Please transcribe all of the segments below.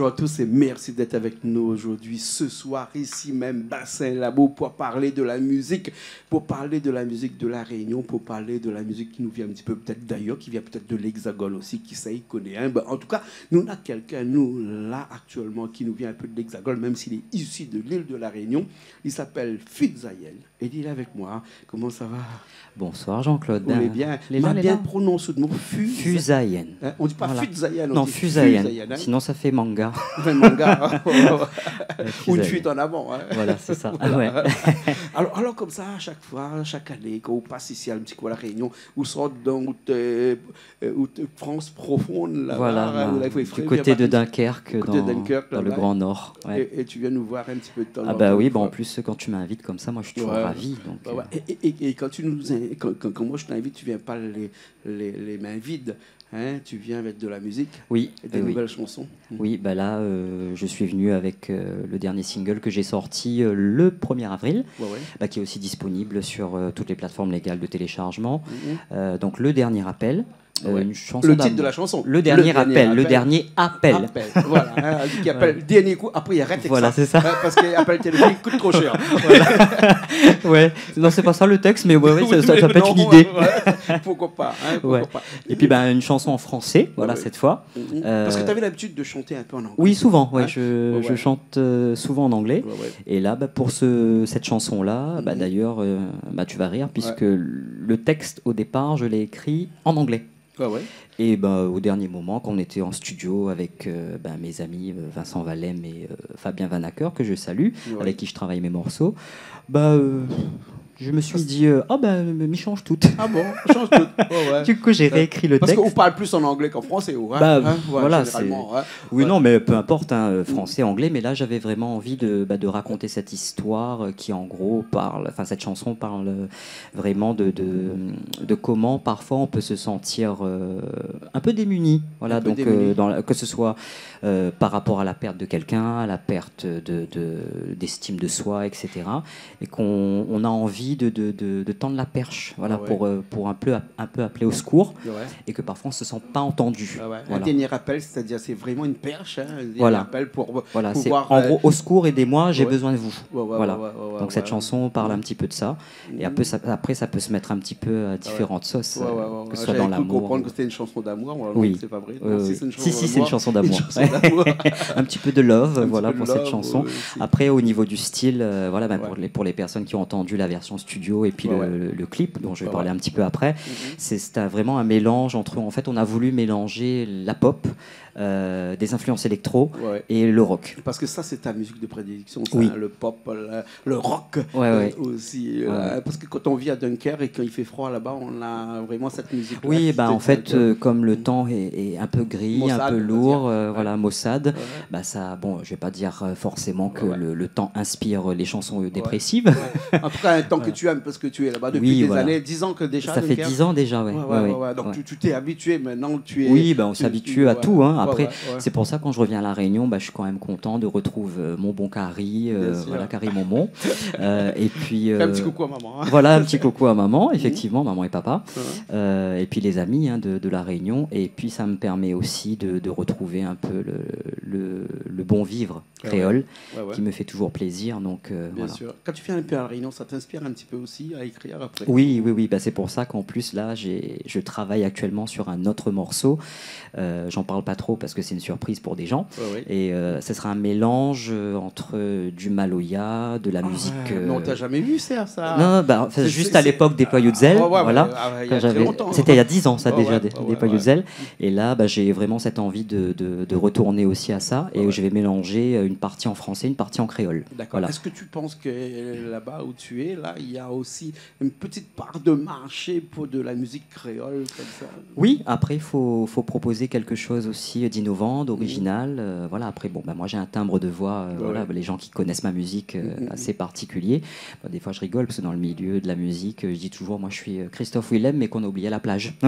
bonjour à tous et merci d'être avec nous aujourd'hui, ce soir, ici même, Bassin Labo, pour parler de la musique, de la Réunion, pour parler de la musique qui nous vient un petit peu peut-être d'ailleurs, qui vient peut-être de l'Hexagone aussi, qui ça y connaît. Hein. Ben, en tout cas, nous, on a quelqu'un, nous, là, actuellement, qui nous vient un peu de l'Hexagone, même s'il est issu de l'île de la Réunion. Il s'appelle Fudzaïel. Et il est avec moi. Comment ça va? Bonsoir Jean-Claude. On est bien. On a bien prononcé le mot Fudzaïel. Hein? On ne dit pas voilà. Fudzaïel. Non, Fudzaïel. Hein? Sinon, ça fait manga. Manga. Ou une fuite en avant. Hein? Voilà, c'est ça. Ah, ouais. alors, comme ça, à chaque fois, chaque année, quand on passe ici à un petit coup à la Réunion, on sort dans France profonde. Là, voilà, du côté de Dunkerque, dans le Grand Nord. Ouais. Et tu viens nous voir un petit peu de temps. Ah bah oui, en plus, quand tu m'invites comme ça, moi, je suis toujours ravi. Donc, Et quand quand moi je t'invite, tu viens pas les mains vides. Hein, tu viens avec de la musique, oui, et des nouvelles chansons. Oui, bah là, je suis venu avec le dernier single que j'ai sorti le 1er avril, qui est aussi disponible sur toutes les plateformes légales de téléchargement. Donc le dernier appel. Une chanson le titre de la chanson. Le dernier appel. Le dernier appel. Voilà. Hein, qui appelle dernier coup. Après il arrête. Voilà, c'est ça. Hein, parce qu'il appelle téléphonique coûte trop cher. Ouais. Non, c'est pas ça le texte, mais ça peut être une idée. Pourquoi pas. Hein, pourquoi pas. Et puis une chanson en français. Voilà cette fois. Parce que tu avais l'habitude de chanter un peu en anglais. Oui, souvent. Ouais, je chante souvent en anglais. Et là, pour cette chanson-là, d'ailleurs, tu vas rire puisque le texte au départ, je l'ai écrit en anglais. Et au dernier moment, quand on était en studio avec mes amis Vincent Valem et Fabien Vanacker, que je salue, avec qui je travaille mes morceaux, je me suis dit, mais change tout. Ah bon, change tout. Du coup, j'ai réécrit le texte. Parce qu'on parle plus en anglais qu'en français. Voilà, oui, non, mais peu importe, français, anglais, mais là, j'avais vraiment envie de raconter cette histoire qui, en gros, cette chanson parle vraiment de comment, parfois, on peut se sentir un peu démuni. Voilà, donc, que ce soit par rapport à la perte de quelqu'un, à la perte d'estime de soi, etc. Et qu'on a envie de tendre la perche, pour un peu appeler au secours, et que parfois on se sent pas entendu. Un dernier appel, c'est-à-dire c'est vraiment une perche, un dernier appel pour pouvoir... c'est en gros au secours, aidez-moi, j'ai besoin de vous. Donc cette chanson parle un petit peu de ça, et après ça peut se mettre un petit peu à différentes sauces, que ce soit dans l'amour. Comprendre que c'était une chanson d'amour, oui. C'est pas vrai. Si, c'est une chanson d'amour. Un petit peu de love, pour cette chanson. Après, au niveau du style, pour les personnes qui ont entendu la version studio et puis le clip dont je vais parler un petit peu après, c'est vraiment un mélange entre, en fait, on a voulu mélanger la pop, des influences électro et le rock. Parce que ça, c'est ta musique de prédilection, ça, oui. Le pop, le rock aussi. Parce que quand on vit à Dunkerque et quand il fait froid là-bas, on a vraiment cette musique. Oui, en fait, comme le temps est un peu gris, Maussade, un peu lourd, maussade, ça, je vais pas dire forcément que le temps inspire les chansons dépressives. En tout cas, un temps que tu aimes, parce que tu es là-bas depuis des années, 10 ans que déjà. Ça fait 10 ans déjà, Donc tu t'es habitué, maintenant tu es... Oui, on s'habitue à tout. Après, c'est pour ça, quand je reviens à La Réunion, je suis quand même content de retrouver mon bon Carrie, Carrie Momon. Et puis... un petit coucou à maman. Voilà, un petit coucou à maman, effectivement, maman et papa. Et puis les amis de La Réunion. Et puis ça me permet aussi de retrouver un peu le bon vivre créole, qui me fait toujours plaisir. Donc, Bien sûr. Quand tu viens un peu à La Réunion, ça t'inspire un petit peu aussi à écrire après? Oui. C'est pour ça qu'en plus, là, je travaille actuellement sur un autre morceau. J'en parle pas trop parce que c'est une surprise pour des gens. Et ce sera un mélange entre du maloya, de la musique... Non, t'as jamais vu ça? Non, juste à l'époque des Poyaux de Zèle. C'était il y a 10 ans, ça, déjà, des Poyaux de Zèle. Et là, j'ai vraiment cette envie de retourner aussi à ça. Et je vais mélanger une partie en français, une partie en créole. D'accord. Est-ce que tu penses que là-bas où tu es, là, il y a aussi une petite part de marché pour de la musique créole comme ça? Oui, après, il faut proposer quelque chose aussi d'innovant, d'original. Après, moi, j'ai un timbre de voix, les gens qui connaissent ma musique assez particulier. Des fois, je rigole parce que dans le milieu de la musique, je dis toujours, moi, je suis Christophe Willem, mais qu'on a oublié à la plage.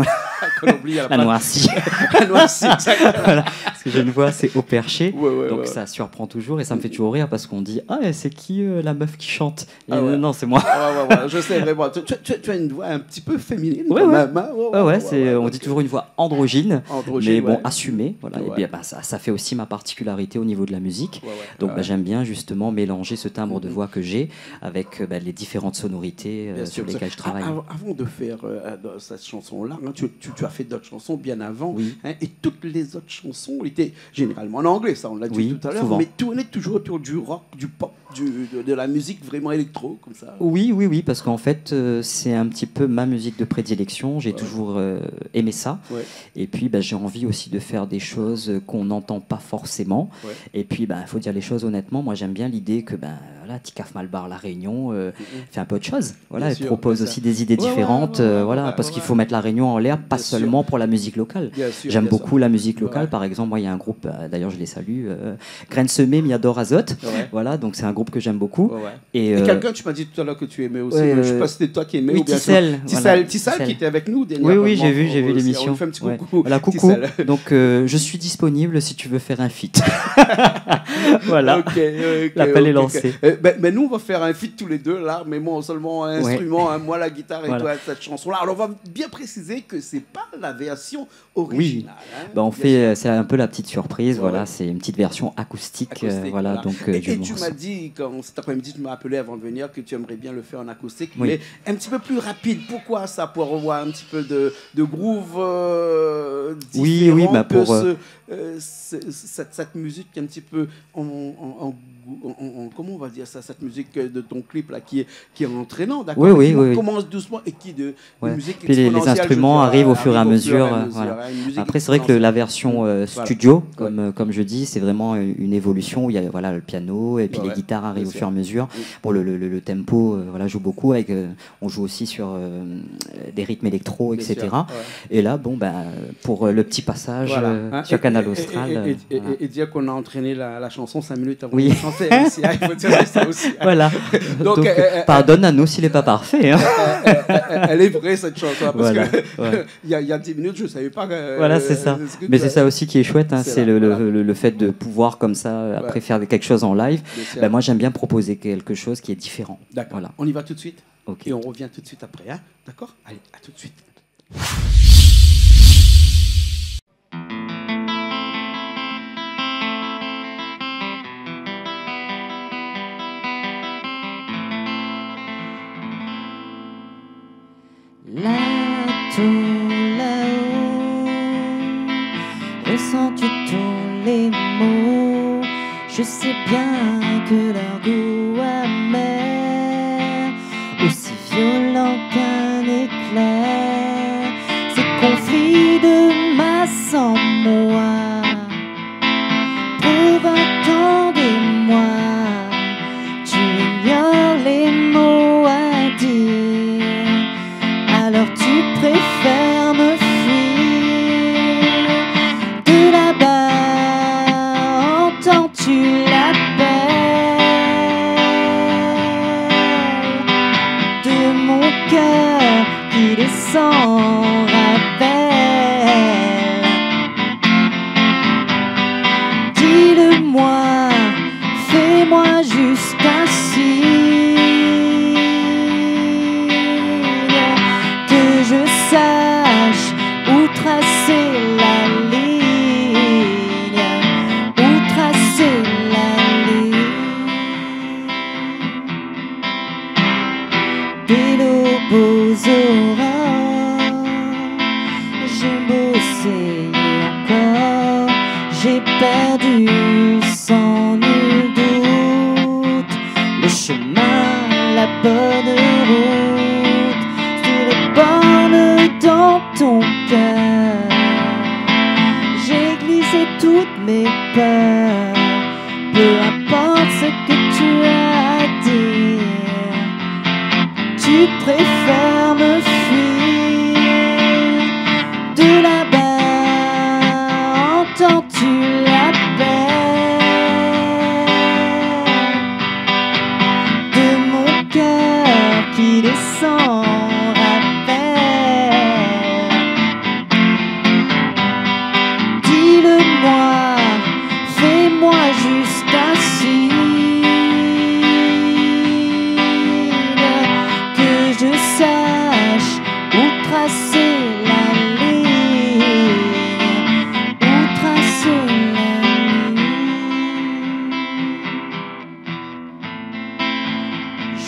Qu'on oublie à La Noircie. La Noircie, exactement. Voilà, parce que j'ai une voix assez haut perché, Ouais, donc ouais. ça surprend toujours et ça me fait toujours rire parce qu'on dit ah c'est qui la meuf qui chante et Ah ouais. non c'est moi. Ouais, je sais vraiment. Tu as une voix un petit peu féminine Ouais, quand ouais. même. Hein. On dit toujours une voix androgyne, Androgyne, mais bon ouais. assumée. Voilà, Ouais. et bien ça fait aussi ma particularité au niveau de la musique. Ouais, ouais. Donc Ouais. j'aime bien justement mélanger ce timbre de voix que j'ai avec les différentes sonorités Bien sur sûr. lesquelles je travaille. Avant de faire cette chanson-là, hein, tu as fait d'autres chansons bien avant. Oui. Hein, et toutes les autres chansons étaient généralement en anglais, ça on l'a dit Oui, tout à l'heure, souvent. mais tournaient toujours autour du rock, du pop, de la musique vraiment électro, comme ça. Oui, parce qu'en fait, c'est un petit peu ma musique de prédilection. J'ai toujours aimé ça. Ouais. Et puis, j'ai envie aussi de faire des choses qu'on n'entend pas forcément. Ouais. Et puis, il faut dire les choses honnêtement. Moi, j'aime bien l'idée que voilà, Ticaf Malbar, La Réunion, fait un peu autre chose. Voilà, Bien elle sûr, propose ça. aussi des idées différentes. Voilà, parce qu'il faut mettre La Réunion en l'air, pas Bien sûr. seulement pour la musique locale. Bien sûr, J'aime bien beaucoup sûr. la musique locale. Ouais. Par exemple, moi, il y a un groupe, d'ailleurs, je les salue, Graines Semées, Miador Azote. Ouais. Voilà, donc c'est un groupe que j'aime beaucoup. Ouais. Et, Et quelqu'un, tu m'as dit tout à l'heure que tu aimais aussi, ouais, mais je ne sais pas si c'était toi qui aimais oui, ou bien Tissel, Tissel, voilà, Tissel Tissel. qui était avec nous dernièrement. Oui, j'ai vu On l'émission. lui fait un petit Ouais. coucou. Voilà, coucou. Tissel. Donc, je suis disponible si tu veux faire un feat. Voilà. Ok, L'appel est ok. lancé. Mais nous, on va faire un feat tous les deux, là, mais moi seulement un instrument, hein, moi la guitare et Voilà. toi cette chanson-là. Alors, on va bien préciser que c'est pas la version originale. Hein, On bien fait, c'est un peu la petite surprise. Ouais, voilà, ouais. c'est une petite version acoustique. acoustique, Voilà, voilà. donc Et du tu morceau. m'as dit, quand cet après-midi, tu m'as appelé avant de venir, que tu aimerais bien le faire en acoustique, Oui. mais un petit peu plus rapide. Pourquoi ça? Pour avoir un petit peu de groove Oui, différent pour, que cette musique un petit peu comment on va dire ça, cette musique de ton clip là qui est entraînant, d'accord? Oui. Commence doucement et qui de Ouais. musique Puis les exponentielle, je instruments dirais, arrivent au fur et à arrivent au fur et mesure. à mesure, Voilà. hein, une musique Après, c'est vrai que exponentielle. la version Voilà. studio, comme je dis, c'est vraiment une évolution où il y a voilà, le piano et puis Ouais, les guitares arrivent bien au sûr. fur et à mesure. Oui. Bon, le tempo voilà, joue beaucoup. On joue aussi sur des rythmes électro, Bien etc. sûr, ouais. Et là, pour le petit passage Voilà, hein, sur Canal et- Austral. et- et dire qu'on a entraîné la chanson 5 minutes avant Oui. de chanter aussi, hein, il faut dire ça aussi. Hein. Voilà. Donc, pardonne à nous s'il n'est pas parfait. Hein. Elle est vraie cette chanson, parce Voilà, que ouais. il y a 10 minutes, je ne savais pas. Voilà, c'est ça. ce que Mais tu c'est as- ça aussi qui est chouette, hein, C'est c'est là, le, voilà. le fait de pouvoir comme ça, après faire quelque chose en live. Bien sûr. Ben, moi, j'aime bien proposer quelque chose qui est différent. D'accord. Voilà. On y va tout de suite. Ok. Et on revient tout de suite après. Hein. D'accord? Allez, à tout de suite. Là-haut, là-haut, ressens-tu tous les mots? Je sais bien que leur goût amer, aussi violent qu'un éclair, ces conflits de masse en moi, provoquent tant d'émoi. Tu ignores les mots à dire, alors tu préfères me fuir. De là-bas, entends-tu l'appel de mon cœur qui descend rappelle? Dis-le-moi, fais-moi juste un signe, que je sache où tracer la ligne, où tracer la ligne. Dès l'aube aurores, j'ai bossé encore, j'ai perdu sans nul doute le chemin, la bonne route, sur les bornes dans ton cœur. J'ai glissé toutes mes peurs, peu importe ce que tu as à dire, tu préfères me fuir. De là-bas, entends-tu l'appel de mon cœur qui descend rappelle?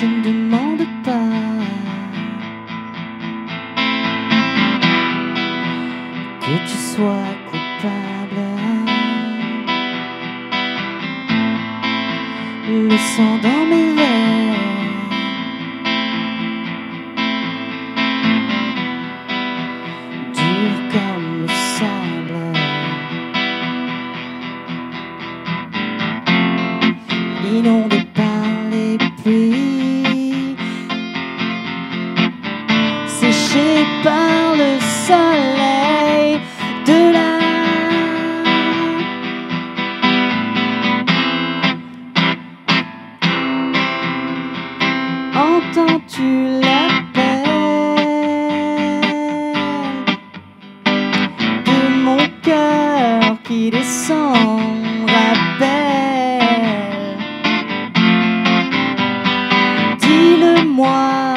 je ne demande pas que tu sois coupable. Le sang dans mes veines dur comme le sable. Inondé par les pluies, séché par le soleil de la entends-tu l'appel de mon cœur qui descend, rappelle. Dis-le-moi,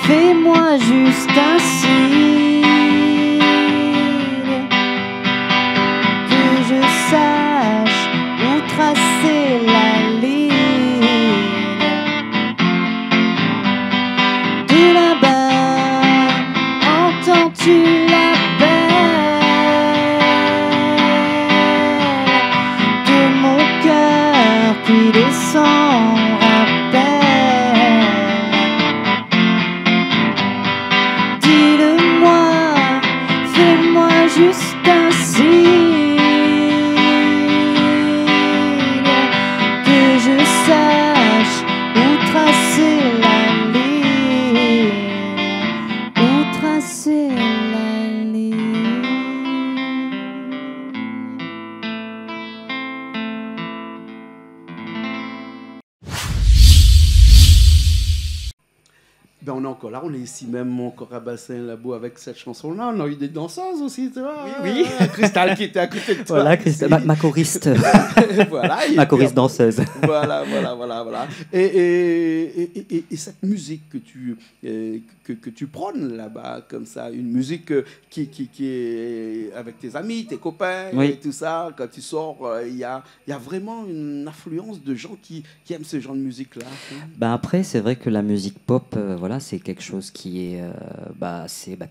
fais-moi juste un signe, que je sache où tracer la ligne. De là-bas, entends-tu l'appel de mon cœur qui descend, rappelle. Dis-le-moi, fais-moi juste un signe, que je sache où tracer la ligne, où tracer la ligne. Ben on est encore là, on est ici même encore à Bassin-Labo avec cette chanson-là. On a eu des danseuses aussi, tu vois. Oui. Cristal qui était à côté de toi. Voilà, ma choriste, Voilà, et ma puis, choriste danseuse. voilà. Et cette musique que tu prônes là-bas, comme ça, une musique qui est avec tes amis, tes copains, Oui. et tout ça, quand tu sors, il y a vraiment une affluence de gens qui aiment ce genre de musique-là. Ben après, c'est vrai que la musique pop, voilà, c'est quelque chose qui est,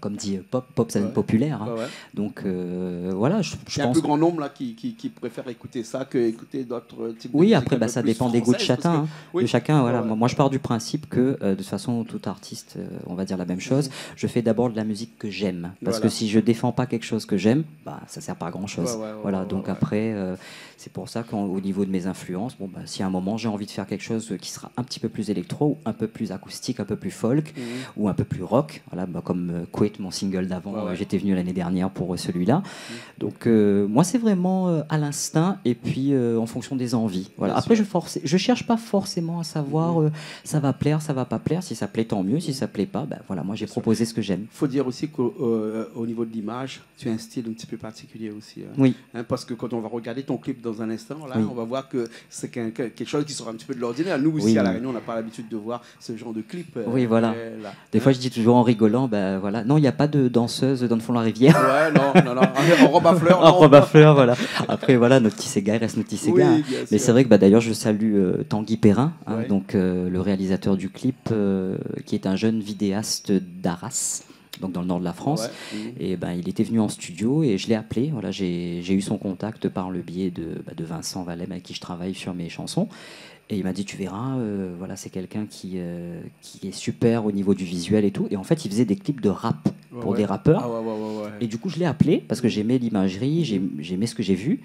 comme dit pop, ça devient Ouais. populaire. Hein. Ouais. Donc voilà, je Il y a un pense. plus grand nombre là, qui préfèrent écouter ça que écouter d'autres types de Oui, musique après, un peu ça plus dépend des goûts de françaises, chacun. parce Hein, que- oui. de chacun, voilà. Ouais. Moi, je pars du principe que, de toute façon, tout artiste, on va dire la même chose. Je fais d'abord de la musique que j'aime. Parce Voilà. que si je défends pas quelque chose que j'aime, bah, ça sert pas à grand-chose. Voilà, donc ouais. après, c'est pour ça qu'au niveau de mes influences, bon, bah, si à un moment j'ai envie de faire quelque chose qui sera un petit peu plus électro, ou un peu plus acoustique, un peu plus folk, ou un peu plus rock, voilà, bah, comme Quit, mon single d'avant, Ouais. j'étais venu l'année dernière pour celui-là. Donc moi, c'est vraiment à l'instinct et puis en fonction des envies. Voilà. Bien Après, sûr. je cherche pas forcément à savoir ça va plaire, ça va pas plaire. Si ça plaît, tant mieux. Si ça plaît pas, ben voilà, moi j'ai proposé ce que j'aime. Il faut dire aussi qu'au niveau de l'image, tu as un style un petit peu particulier aussi. Hein. Oui. Hein, parce que quand on va regarder ton clip dans un instant, là, Oui. on va voir que c'est quelque chose qui sort un petit peu de l'ordinaire. Nous aussi, Oui. à La Réunion, on n'a pas l'habitude de voir ce genre de clip. Oui, voilà. Là. Des fois, je dis toujours en rigolant, ben voilà, non, il n'y a pas de danseuse dans le fond de la rivière. Ouais, non. En robe à fleurs, En non. robe à fleurs, voilà. Après, voilà, notre petit Sega, il reste notre petit Sega. Oui, hein. bien Mais sûr. c'est vrai que d'ailleurs, je salue Tanguy Perrin, hein, Ouais. donc le réalisateur du clip, qui est un jeune vidéaste d'Arras, donc dans le nord de la France. Ouais. Et ben, il était venu en studio et je l'ai appelé. Voilà, j'ai eu son contact par le biais de Vincent Valem avec qui je travaille sur mes chansons. Et il m'a dit, tu verras, voilà, c'est quelqu'un qui est super au niveau du visuel et tout. Et en fait, il faisait des clips de rap pour des rappeurs. Ah ouais. Et du coup, je l'ai appelé parce que j'aimais l'imagerie, j'aimais ce que j'ai vu.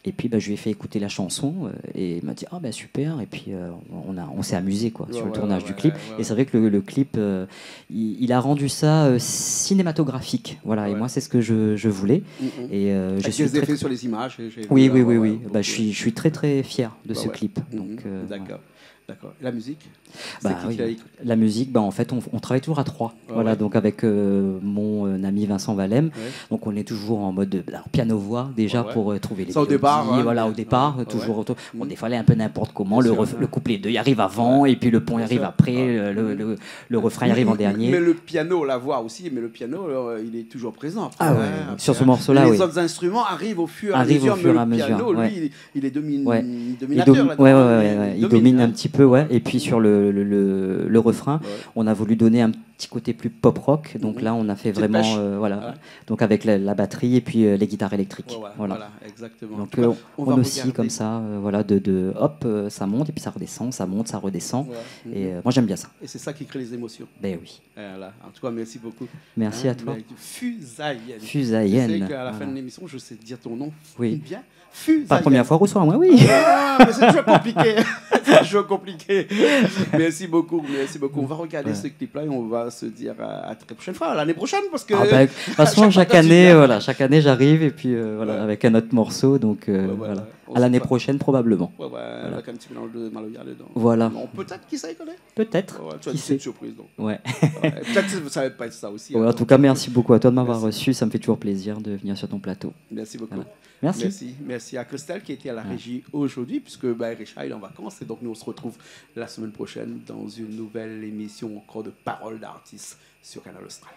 Et puis, je lui ai fait écouter la chanson et il m'a dit, ah ben super. Et puis, on s'est amusé quoi, sur le tournage du clip. Et c'est vrai que le clip, il a rendu ça cinématographique. Voilà, et moi, c'est ce que je voulais. Et je Avec suis des très... effets sur les images. Oui. Bah, je suis très très fier de ce clip. Donc, D'accord. La musique bah, c'est qui oui. La musique, en fait, on travaille toujours à trois. Voilà, donc avec mon ami Vincent Valem. Ouais. Donc on est toujours en mode piano-voix déjà pour trouver les Ça, au départ, hein, voilà, au départ, ouais. toujours autour. Bon, des fois, elle est un peu n'importe comment. Le couplet 2 il arrive avant, et puis le pont il arrive après, le refrain il arrive en dernier. Mais le piano, la voix aussi, mais le piano, il est toujours présent. Ah ouais, sur ce morceau-là, les oui. autres instruments arrivent au fur et à Arrive mesure, au fur et à mais le mesure, piano, ouais. lui, il est Ouais. dominateur là-dedans. Il domine un petit peu, ouais. Et puis sur le refrain, Ouais. on a voulu donner un petit côté plus pop rock. Donc Mhm. là, on a fait Petite vraiment, pêche. voilà. Ouais. Donc avec la batterie et puis les guitares électriques. Ouais, Voilà. exactement. En Donc tout cas, on va oscille regarder. comme ça, voilà, hop, ça monte et puis ça redescend, ça monte, ça redescend. Ouais. Et moi j'aime bien ça. Et c'est ça qui crée les émotions. Ben oui. Voilà. En tout cas, merci beaucoup. Merci à toi. Fusaïenne. Fusaïenne. Tu sais qu'à la fin Voilà. de l'émission, je sais te dire ton nom. Oui. Bien. Fusaïenne. Pas la première fois, reçois moi, oui. Ah, mais c'est toujours compliqué. C'est toujours compliqué. Merci beaucoup. Merci beaucoup. On va regarder ce clip-là et on va se dire à très prochaine fois, à l'année prochaine, parce que. De toute façon, chaque année, j'arrive et puis voilà, avec un autre morceau. Donc voilà. À l'année prochaine, probablement. Ouais, avec un petit mélange de Maloya dedans. Voilà. Bon, peut-être qui ça y connaît. Peut-être. Ouais, tu as Qui dit sait. une surprise. Donc. Ouais. Peut-être que ça va pas être ça aussi. Ouais, en tout cas, merci beaucoup à toi de m'avoir reçu. Ça me fait toujours plaisir de venir sur ton plateau. Merci beaucoup. Voilà. Merci. Merci à Christelle qui était à la régie aujourd'hui, puisque Richard est en vacances. Et donc, nous, on se retrouve la semaine prochaine dans une nouvelle émission encore de Paroles d'artistes sur Canal Austral.